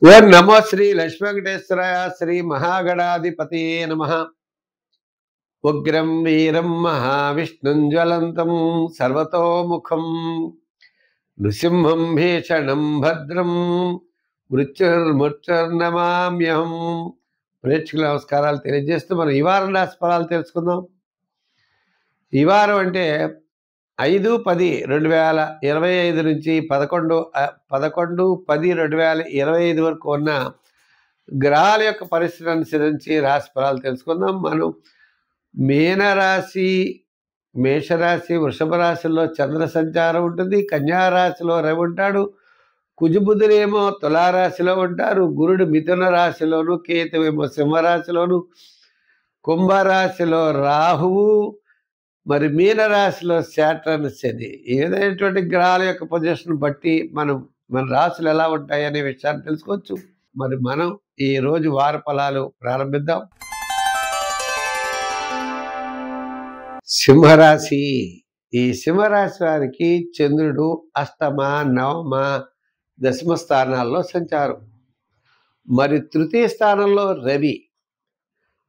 ఓం నమో శ్రీ లక్ష్మీ వెంకటేశ్వరాయ శ్రీ మహాగణాధిపతయే నమః. ఉగ్రం వీరం మహావిష్ణుం జ్వలంతం సర్వతోముఖం నృసింహం భీషణం భద్రం మృత్యుర్నమామ్యహం. ప్రేక్షకుల నమస్కారాలు తెలియజేస్తూ మనం ఈ వారం రాశి ఫలాలు తెలుసుకుందాం. ఈ వారం అంటే 5-10-2025 నుంచి 11-10-2025 వరకు ఉన్న గ్రహాల యొక్క పరిస్థితిని అనుసరించి రాశి ఫలాలు తెలుసుకుందాం. మనం మీనరాశి, మేషరాశి, వృషభ రాశిలో చంద్ర సంచారం ఉంటుంది. కన్యారాశిలో రవి ఉంటాడు. కుజబుధులేమో తులారాశిలో ఉంటారు. గురుడు మిథున రాశిలోను, కేతువేమో సింహరాశిలోను, కుంభరాశిలో రాహువు, మరి మీనరాశిలో శాటర్న్, శని. ఏదైనటువంటి గ్రహాల యొక్క పొజిషన్ బట్టి మన రాశులు ఎలా ఉంటాయి అనే విషయాన్ని తెలుసుకోవచ్చు. మరి మనం ఈ రోజు వార ఫలాలు ప్రారంభిద్దాం. సింహరాశి. ఈ సింహరాశి వారికి చంద్రుడు అష్టమ, నవమ, దశమ స్థానాల్లో సంచారం. మరి తృతీయ స్థానంలో రవి.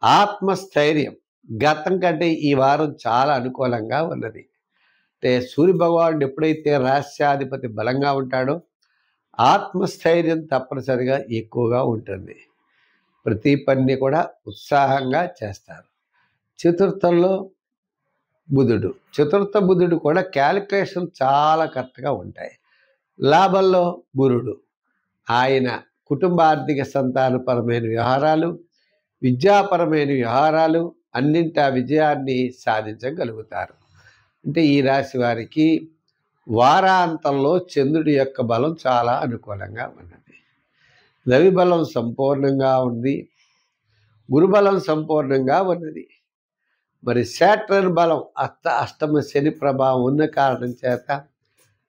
ఆత్మస్థైర్యం. గతం కంటే ఈ వారం చాలా అనుకూలంగా ఉన్నది. అంటే సూర్య భగవానుడు ఎప్పుడైతే రాష్ట్రాధిపతి బలంగా ఉంటాడో ఆత్మస్థైర్యం తప్పనిసరిగా ఎక్కువగా ఉంటుంది. ప్రతి పని కూడా ఉత్సాహంగా చేస్తారు. చతుర్థంలో బుధుడు. చతుర్థ బుధుడు కూడా క్యాలిక్యులేషన్ చాలా కరెక్ట్గా ఉంటాయి. లాభంలో గురుడు. ఆయన కుటుంబ ఆర్థిక సంతానపరమైన వ్యవహారాలు, విద్యాపరమైన వ్యవహారాలు అన్నింటా విజయాన్ని సాధించగలుగుతారు. అంటే ఈ రాశి వారికి వారాంతంలో చంద్రుడి యొక్క బలం చాలా అనుకూలంగా ఉన్నది. రవి బలం సంపూర్ణంగా ఉంది. గురుబలం సంపూర్ణంగా ఉన్నది. మరి శాటర్న్ బలం అష్టమ శని ప్రభావం ఉన్న కారణం చేత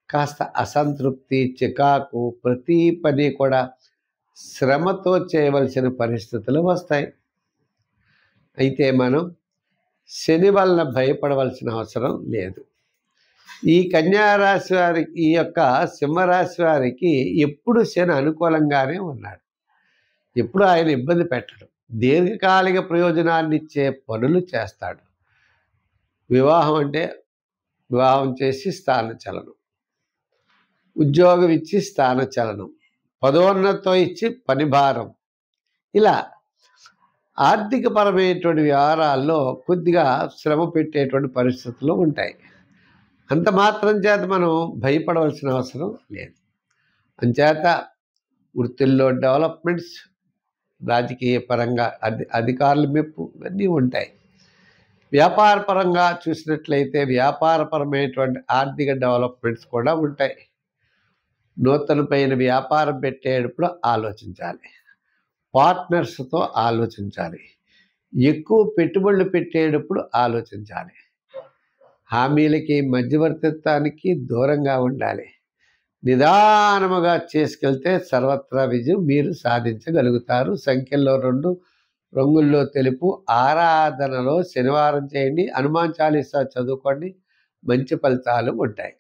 కాస్త అసంతృప్తి, చికాకు, ప్రతి పని కూడా శ్రమతో చేయవలసిన పరిస్థితులు వస్తాయి. అయితే మనం శని వలన భయపడవలసిన అవసరం లేదు. ఈ కన్యారాశి వారికి, ఈ యొక్క సింహరాశి వారికి ఎప్పుడు శని అనుకూలంగానే ఉన్నాడు. ఎప్పుడు ఆయన ఇబ్బంది పెట్టడు. దీర్ఘకాలిక ప్రయోజనాన్ని ఇచ్చే పనులు చేస్తాడు. వివాహం అంటే వివాహం చేసి స్థానచలనం, ఉద్యోగం ఇచ్చి స్థానచలనం, పదోన్నతం ఇచ్చి పని భారం, ఇలా ఆర్థికపరమైనటువంటి వ్యవహారాల్లో కొద్దిగా శ్రమ పెట్టేటువంటి పరిస్థితులు ఉంటాయి. అంత మాత్రం చేత మనం భయపడవలసిన అవసరం లేదు. అంచేత వృత్తుల్లో డెవలప్మెంట్స్, రాజకీయ పరంగా అధికారుల మెప్పు ఇవన్నీ ఉంటాయి. వ్యాపార పరంగా చూసినట్లయితే వ్యాపారపరమైనటువంటి ఆర్థిక డెవలప్మెంట్స్ కూడా ఉంటాయి. నూతనమైన వ్యాపారం పెట్టేటప్పుడు ఆలోచించాలి. పార్ట్నర్స్తో ఆలోచించాలి. ఎక్కువ పెట్టుబడులు పెట్టేటప్పుడు ఆలోచించాలి. హామీలకి, మధ్యవర్తిత్వానికి దూరంగా ఉండాలి. నిదానముగా చేసుకెళ్తే సర్వత్రా విజయం మీరు సాధించగలుగుతారు. సంఖ్యల్లో 2, రంగుల్లో తెలుపు. ఆరాధనలో శనివారం చేయండి. హనుమాన్ చాలీసా చదువుకోండి. మంచి ఫలితాలు ఉంటాయి.